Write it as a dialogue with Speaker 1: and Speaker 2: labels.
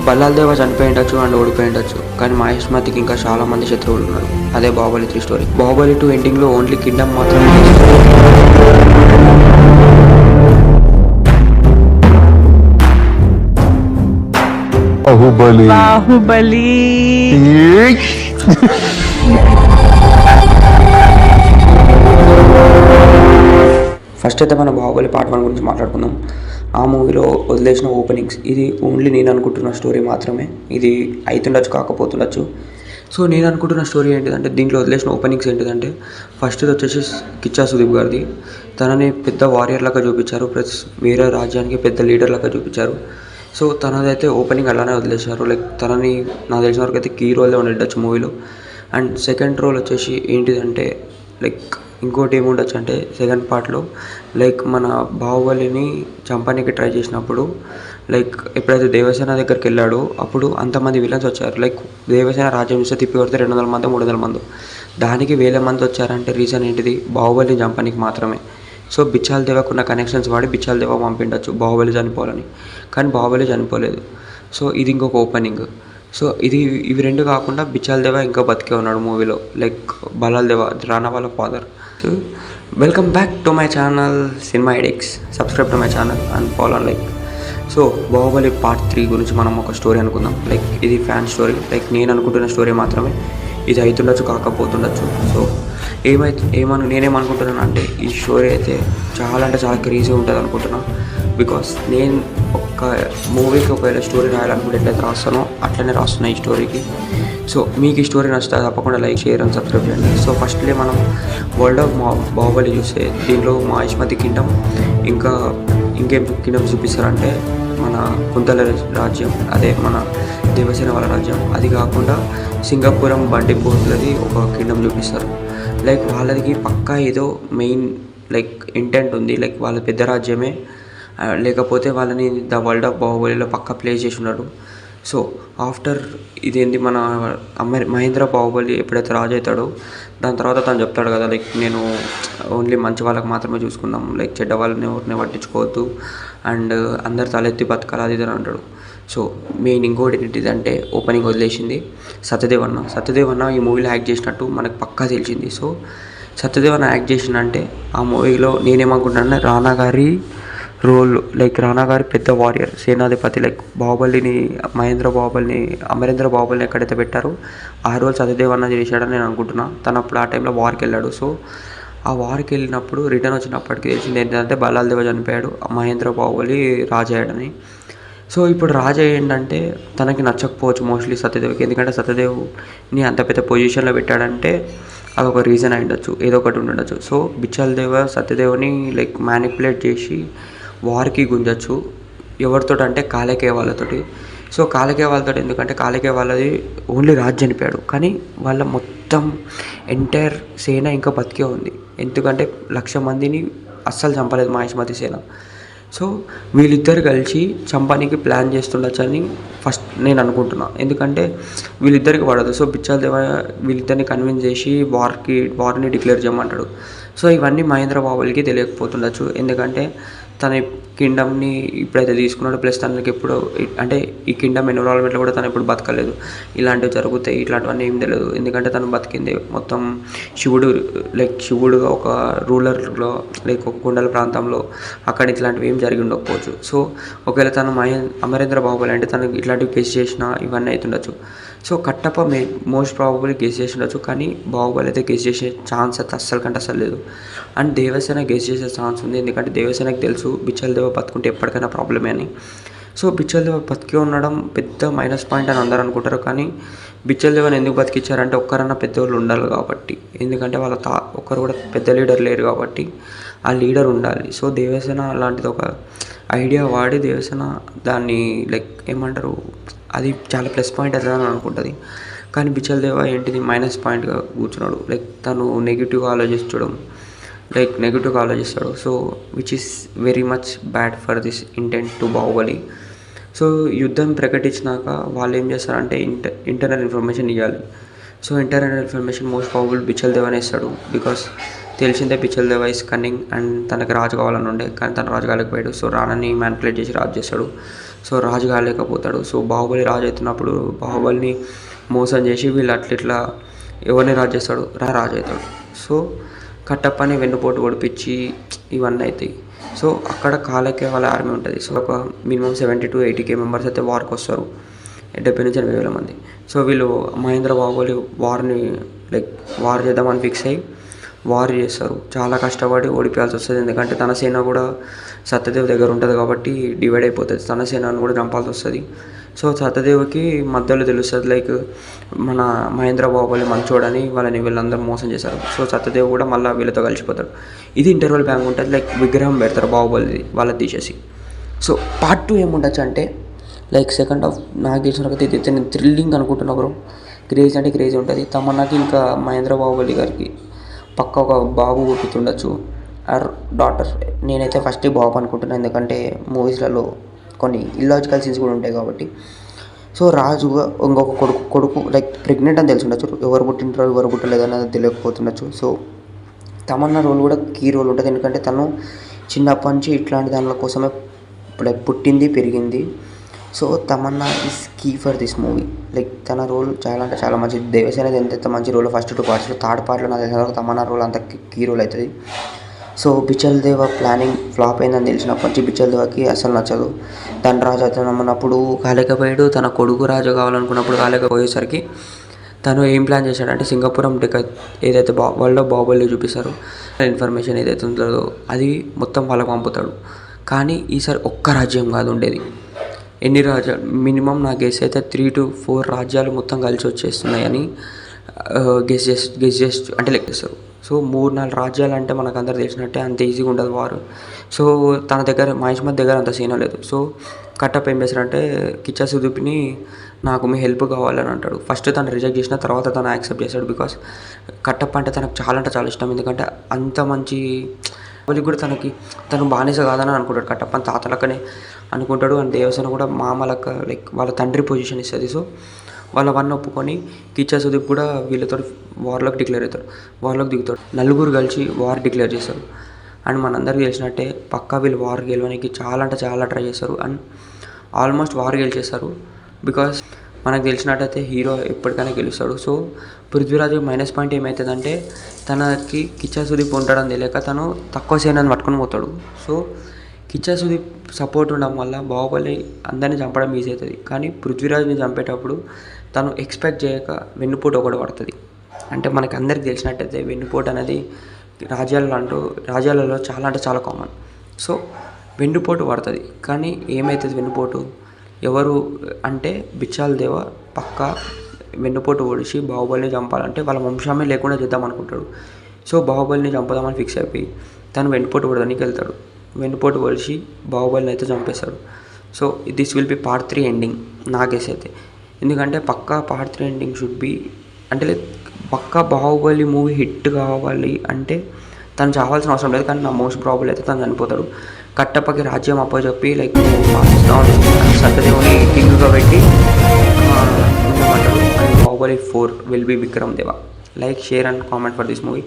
Speaker 1: బల్లాల్ దేవ చనిపోయి ఉండొచ్చు అండ్ ఓడిపోయి ఉండొచ్చు, కానీ మహేష్మతికి ఇంకా చాలా మంది శత్రువులు ఉన్నారు. అదే బాహుబలి 3 స్టోరీ. బాహుబలి 2 ఎండింగ్లో ఓన్లీ కింగ్డమ్ మాత్రమే
Speaker 2: బాహుబలి
Speaker 3: బాహుబలి
Speaker 1: ఫస్ట్ అయితే మన బాహుబలి పార్ట్ 1 గురించి మాట్లాడుకుందాం. ఆ మూవీలో వదిలేసిన ఓపెనింగ్స్, ఇది ఓన్లీ నేను అనుకుంటున్న స్టోరీ మాత్రమే. ఇది అవుతుండొచ్చు కాకపోతుండొచ్చు. సో నేను అనుకుంటున్న స్టోరీ ఏంటిదంటే, దీంట్లో వదిలేసిన ఓపెనింగ్స్ ఏంటిదంటే, ఫస్ట్ వచ్చేసి కిచ్చా సుదీప్ గారిది. తనని పెద్ద వారియర్ లాగా చూపించారు, ప్లస్ వేరే రాజ్యానికి పెద్ద లీడర్ లాగా చూపించారు. సో తనదైతే ఓపెనింగ్ అలానే వదిలేశారు. లైక్ తనని నాకు తెలిసిన వరకు అయితే కీ రోల్లో ఉండొచ్చు మూవీలో. అండ్ సెకండ్ రోల్ వచ్చేసి ఏంటిదంటే, లైక్ ఇంకోటి ఏముండొచ్చు అంటే, సెకండ్ పార్ట్లో లైక్ మన బాహుబలిని చంపడానికి ట్రై చేసినప్పుడు, లైక్ ఎప్పుడైతే దేవసేన దగ్గరికి వెళ్ళాడో అప్పుడు అంతమంది విలన్స్ వచ్చారు. లైక్ దేవసేన రాజ్యం ఇస్తే తిప్పి కొడితే 200 మంది 300 మంది, దానికి 1000 మంది వచ్చారంటే రీజన్ ఏంటిది? బాహుబలిని చంపడానికి మాత్రమే. సో బిచ్చాల్ దేవకున్న కనెక్షన్స్ వాడి బిచ్చాల్ దేవ పంపిండొచ్చు బాహుబలి చనిపోవాలని, కానీ బాహుబలి చనిపోలేదు. సో ఇది ఇంకొక ఓపెనింగ్. సో ఇవి రెండు కాకుండా బిచ్చాల్ దేవ ఇంకా బతికే ఉన్నాడు మూవీలో, లైక్ బలాల్ దేవ రానా వాళ్ళ father. Welcome back to my channel cinema edicts. Subscribe to my channel and follow like. So Baahubali part 3 గురించి మనం ఒక స్టోరీ అనుకుందాం. లైక్ ఇది ఫ్యాన్ స్టోరీ, లైక్ నేను అనుకుంటున్న స్టోరీ మాత్రమే. ఇది అవుతుండొచ్చు కాకపోతుండొచ్చు. సో నేనేమనుకుంటున్నాను అంటే, ఈ స్టోరీ అయితే చాలా అంటే చాలా క్రేజీ ఉంటుంది అనుకుంటున్నాను. బికాస్ నేను ఒక మూవీకి ఒకవేళ స్టోరీ రాయాలనుకుంటే ఎట్లయితే రాస్తానో అట్లనే రాస్తున్నా ఈ స్టోరీకి. సో మీకు ఈ స్టోరీ నచ్చితే తప్పకుండా లైక్, షేర్ అండ్ సబ్స్క్రైబ్ చేయండి. సో ఫస్ట్లీ మనం వరల్డ్ ఆఫ్ బాహుబలి చూస్తే, దీంట్లో మహేష్మతి కింగ్డమ్ ఇంకా ఇంకేం కింగ్డమ్స్ చూపిస్తారంటే, మన కుంతల రాజ్యం, అదే మన దేవసేన వాళ్ళ రాజ్యం. అది కాకుండా సింగపురం బండిపోతులది ఒక కింగ్డమ్ చూపిస్తారు. లైక్ వాళ్ళకి పక్కా ఏదో మెయిన్ లైక్ ఇంటెంట్ ఉంది, లైక్ వాళ్ళ పెద్ద రాజ్యమే, లేకపోతే వాళ్ళని ద వరల్డ్ ఆఫ్ బాహుబలిలో పక్కా ప్లేస్ చేసి ఉన్నాడు. సో ఆఫ్టర్ ఇదేంటి మన మహేంద్ర బాహుబలి ఎప్పుడైతే రాజు అవుతాడో, దాని తర్వాత తను చెప్తాడు కదా, లైక్ నేను ఓన్లీ మంచి వాళ్ళకి మాత్రమే చూసుకుందాం, లైక్ చెడ్డ వాళ్ళని ఎవరిని పట్టించుకోవద్దు, అండ్ అందరు తలెత్తి బతకాలి అది ఇది అంటాడు. సో మెయిన్ ఇంకోటి ఏంటిదంటే, ఓపెనింగ్ వదిలేసింది సత్యదేవ్ అన్న ఈ మూవీలో యాక్ట్ చేసినట్టు మనకు పక్కా తెలిసింది. సో సత్యదేవ్ అన్న యాక్ట్ చేసిందంటే, ఆ మూవీలో నేనేమనుకుంటున్నానంటే, రానా గారి రోల్, లైక్ రానా గారి పెద్ద వారియర్, సేనాధిపతి, లైక్ బాహుబలిని అమరేంద్ర బాహుబలిని ఎక్కడైతే పెట్టారో ఆ రోల్ సత్యదేవ్ అన్న చేశాడని నేను అనుకుంటున్నా. తను అప్పుడు ఆ టైంలో వార్కి వెళ్ళాడు. సో ఆ వార్కి వెళ్ళినప్పుడు రిటర్న్ వచ్చినప్పటికీ తెలిసింది ఏంటంటే, బల్లాల్ దేవ చనిపోయాడు, మహేంద్ర బాహుబలి రాజు అయ్యాడని. సో ఇప్పుడు రాజు ఏంటంటే, తనకి నచ్చకపోవచ్చు మోస్ట్లీ సత్యదేవ్కి, ఎందుకంటే సత్యదేవ్ని అంత పెద్ద పొజిషన్లో పెట్టాడంటే అదొక రీజన్ అయి ఉండొచ్చు, ఏదో ఒకటి ఉండొచ్చు. సో బిచ్చాల్ దేవ సత్యదేవ్ని లైక్ మ్యానిపులేట్ చేసి వార్కి గుంజచ్చు. ఎవరితో అంటే కాలేకే వాళ్ళతోటి. సో కాలేకే వాళ్ళతో ఎందుకంటే, కాలేకే వాళ్ళది ఓన్లీ రాజు చనిపోయాడు, కానీ వాళ్ళ మొత్తం ఎంటైర్ సేన ఇంకా బతికే ఉంది. ఎందుకంటే 1,00,000 మందిని అస్సలు చంపలేదు మహేష్మతి సేన. సో వీళ్ళిద్దరు కలిసి చంపడానికి ప్లాన్ చేస్తుండొచ్చు అని ఫస్ట్ నేను అనుకుంటున్నా. ఎందుకంటే వీళ్ళిద్దరికి పడదు. సో బిచ్చాల్ దేవ వీళ్ళిద్దరిని కన్విన్స్ చేసి వార్ని డిక్లేర్ చేయమంటాడు. సో ఇవన్నీ మహేంద్ర బాహుబలికి తెలియకపోతుండొచ్చు, ఎందుకంటే తన కింగ్డమ్ని ఇప్పుడైతే తీసుకున్నాడు, ప్లస్ తనకి ఎప్పుడు అంటే ఈ కింగ్డమ్ ఎన్విరాన్మెంట్లో కూడా తను ఎప్పుడు బతకలేదు, ఇలాంటివి జరుగుతాయి ఇట్లాంటివన్నీ ఏం తెలియదు. ఎందుకంటే తను బతికింది మొత్తం శివుడుగా ఒక రూలర్లో, లైక్ ఒక కొండల ప్రాంతంలో, అక్కడ ఇట్లాంటివి ఏం జరిగి ఉండకపోవచ్చు. సో ఒకవేళ తను అమరేంద్ర బాహుబలి అంటే తనకు ఇట్లాంటివి గెస్ చేసినా ఇవన్నీ అవుతుండొచ్చు. So Kattappa most probably guess చేసి ఉండొచ్చు, కానీ బాహుబలి అయితే గెస్ చేసే ఛాన్స్ అయితే అస్సలు లేదు. అండ్ దేవసేన గెస్ చేసే ఛాన్స్ ఉంది, ఎందుకంటే దేవసేనకి తెలుసు బిచ్చాల్ దేవ బతుకుంటే ఎప్పటికైనా ప్రాబ్లమే అని. సో బిచ్చాల్ దేవ బతికి ఉండడం పెద్ద మైనస్ పాయింట్ అని అందరూ అనుకుంటారు, కానీ బిచ్చాల్ దేవని ఎందుకు బతికిచ్చారంటే, ఒక్కరన్నా పెద్దవాళ్ళు ఉండాలి కాబట్టి. ఎందుకంటే వాళ్ళ ఒక్కరు కూడా పెద్ద లీడర్ లేరు కాబట్టి ఆ లీడర్ ఉండాలి. సో దేవసేన అలాంటిది ఒక ఐడియా వాడి దేవసేన దాన్ని లైక్ ఏమంటారు, అది చాలా ప్లస్ పాయింట్ అవుతుందని అనుకుంటుంది. కానీ బిచ్చాల్ దేవ ఏంటిది మైనస్ పాయింట్గా కూర్చున్నాడు, లైక్ తను నెగిటివ్గా ఆలోచిస్తాడు. So which is very much bad for this intent to Baahubali. So యుద్ధం ప్రకటించినాక వాళ్ళు ఏం చేస్తారంటే ఇంటర్నల్ ఇన్ఫర్మేషన్ ఇవ్వాలి. So internal information most probable బిచ్చాల్ దేవనే ఇస్తాడు, బికాస్ తెలిసిందే బిచ్చాల్ దేవ ఇస్ కన్నింగ్ అండ్ తనకి రాజు కావాలని ఉండే, కానీ తను రాజు కాలేకపోయాడు. సో రాణని మ్యానిపులేట్ చేసి రాజు చేస్తాడు. సో రాజు కాలేకపోతాడు. సో బాహుబలి రాజు అవుతున్నప్పుడు బాహుబలిని మోసం చేసి వీళ్ళు అట్లా ఎవరిని రాజు చేస్తాడు, రాజు అవుతాడు. సో కట్టప్పని వెన్నుపోటు ఒడిపించి ఇవన్నీ అవుతాయి. సో అక్కడ కాలకే వాళ్ళ ఆర్మీ ఉంటుంది. సో ఒక మినిమం 70 to 80K మెంబర్స్ అయితే వార్కి వస్తారు, 70 నుంచి 80,000 మంది. సో వీళ్ళు మహేంద్ర బాహుబలి వార్ చేద్దామని ఫిక్స్ అయ్యి వార్ చేస్తారు. చాలా కష్టపడి ఓడిపోయాల్సి వస్తుంది, ఎందుకంటే తన సేన కూడా సత్యదేవ్ దగ్గర ఉంటుంది కాబట్టి డివైడ్ అయిపోతుంది. తన సేనను కూడా చంపాల్సి వస్తుంది. సో సత్యదేవ్కి మధ్యలో తెలుస్తుంది మన మహేంద్ర బాహుబలి మంచోడని వీళ్ళందరూ మోసం చేశారు. సో సత్యదేవ్ కూడా మళ్ళీ వీళ్ళతో కలిసిపోతాడు. ఇది ఇంటర్వల్ బ్యాంక్ ఉంటుంది, విగ్రహం పెడతారు బాహుబలి వాళ్ళది తీసేసి. సో పార్ట్ 2 ఏముండొచ్చు అంటే సెకండ్ హాఫ్ నాకు తెలిసిన ఇది నేను థ్రిల్లింగ్ అనుకుంటున్నా బ్రో. క్రేజ్ అంటే క్రేజ్ ఉంటుంది. తమన్నాకి ఇంకా మహేంద్ర బాహుబలి గారికి పక్క ఒక బాబు పుట్టుతుండొచ్చు, ఆర్ డాటర్. నేనైతే ఫస్ట్ బాబు అనుకుంటున్నాను, ఎందుకంటే మూవీస్లలో కొన్ని ఇల్లాజికల్ సీన్స్ కూడా ఉంటాయి కాబట్టి. సో రాజు ఇంకొక కొడుకు ప్రెగ్నెంట్ అని తెలిసి ఉండొచ్చు, ఎవరు పుట్టింటారో ఎవరు పుట్టలేదు అన్నది తెలియకపోతుండొచ్చు. సో తమన్నా రోల్ కూడా కీ రోల్ ఉంటుంది, ఎందుకంటే తను చిన్నప్పటి నుంచి ఇట్లాంటి దానిల కోసమే పుట్టింది పెరిగింది. So Tamannaah is key for this movie. తన రోల్ చాలా అంటే చాలా మంచిది. దేవసేన ఎంత మంచి రోల్ ఫస్ట్ 2 పార్ట్స్లో, థర్డ్ పార్ట్లో నాకు తెలిసిన తమన్నా రోల్ అంత కీ రోల్ అవుతుంది. సో బిచ్చల్ దేవ ప్లానింగ్ ఫ్లాప్ అయిందని తెలిసినప్పటి నుంచి బిచ్చల్ దేవకి అసలు నచ్చదు. తన రాజు అవుతున్నప్పుడు కాలేకపోయాడు, తన కొడుకు రాజు కావాలనుకున్నప్పుడు కాలేకపోయేసరికి తను ఏం ప్లాన్ చేశాడంటే సింగపురం ఏదైతే వరల్డ్లో బాహుబలి చూపిస్తారో ఇన్ఫర్మేషన్ ఏదైతే ఉంటుందో అది మొత్తం వాళ్ళకి పంపుతాడు. కానీ ఈసారి ఒక్క రాజ్యం కాదు ఉండేది, ఎన్ని రాజ్యాలు మినిమం నాకు గెస్ అయితే 3 to 4 రాజ్యాలు మొత్తం కలిసి వచ్చేస్తున్నాయని గెస్ చేస్తూ అంటే లెక్కిస్తారు. సో 3-4 రాజ్యాలు అంటే మనకు అందరు తెలిసినట్టే అంత ఈజీగా ఉండదు వారు. సో తన దగ్గర మహేష్మత్ దగ్గర అంత సీన్ లేదు. సో కట్టప్ప ఏం చేశారంటే కిచ్చా సుదీప్ని నాకు మీ హెల్ప్ కావాలని అంటాడు. ఫస్ట్ తను రిజెక్ట్ చేసిన తర్వాత తను యాక్సెప్ట్ చేశాడు. బికాస్ కట్టప్ప అంటే తనకు చాలా అంటే చాలా ఇష్టం, ఎందుకంటే అంత మంచి వాళ్ళకి కూడా తను బానిస కాదని అనుకుంటాడు. కట్టప్పని తాతలక్కనే అనుకుంటాడు. అండ్ దేవసేన కూడా మామలక్క వాళ్ళ తండ్రి పొజిషన్ ఇస్తుంది. సో వాళ్ళవన్నీ ఒప్పుకొని కిచ్చా సుదీప్ కూడా వీళ్ళతో వార్లోకి డిక్లేర్ అవుతాడు, వార్లోకి దిగుతాడు. నలుగురు కలిసి వార్ డిక్లేర్ చేస్తారు. అండ్ మనందరికీ తెలిసినట్టే పక్కా వీళ్ళు వార్ గెలవడానికి చాలా అంటే చాలా ట్రై చేస్తారు అండ్ ఆల్మోస్ట్ వార్ గెలిచేస్తారు. బికాస్ మనకు తెలిసినట్టయితే హీరో ఎప్పటికైనా గెలుస్తాడు. సో పృథ్వీరాజ్ మైనస్ పాయింట్ ఏమవుతుందంటే తనకి కిచ్చా సుదీప్ ఉంటాడని తెలియక తను తక్కువ సేనని పట్టుకొని పోతాడు. సో కిచ్చా సుదీప్ సపోర్ట్ ఉండడం వల్ల బాహుబలి అందరినీ చంపడం ఈజీ అవుతుంది. కానీ పృథ్వీరాజ్ని చంపేటప్పుడు తను ఎక్స్పెక్ట్ చేయక వెన్నుపోటు ఒకటి పడుతుంది. అంటే మనకి అందరికి తెలిసినట్టయితే వెన్నుపోటు అనేది రాజ్యాలలో చాలా అంటే చాలా కామన్. సో వెన్నుపోటు పడుతుంది. కానీ ఏమవుతుంది వెన్నుపోటు ఎవరు అంటే బిచ్చాల దేవ పక్కా వెన్నుపోటు ఓడిసి బాహుబలిని చంపాలంటే వాళ్ళ వంశమే లేకుండా చేద్దాం అనుకుంటాడు. సో బాహుబలిని చంపుదామని ఫిక్స్ అయిపోయి తను వెన్నుపోటు పడడానికి వెళ్తాడు. వెన్నుపోటు ఓడిసి బాహుబలిని అయితే చంపేస్తాడు. So this will be part 3 ending నాకేసి అయితే, ఎందుకంటే పక్కా పార్ట్ 3 ఎండింగ్ షుడ్ బి అంటే పక్కా బాహుబలి మూవీ హిట్ కావాలి అంటే తను చావాల్సిన అవసరం లేదు. కానీ నా మోస్ట్ ప్రాబుల్ అయితే తను చనిపోతాడు. కట్టప్పకి రాజ్యం అప్పచెప్పి పాకిస్తాన్ సత్యదేవుని కింగ్గా పెట్టి ఉండమంటాడు. And Baahubali 4 will be Vikram Deva. Like, share and comment for this movie.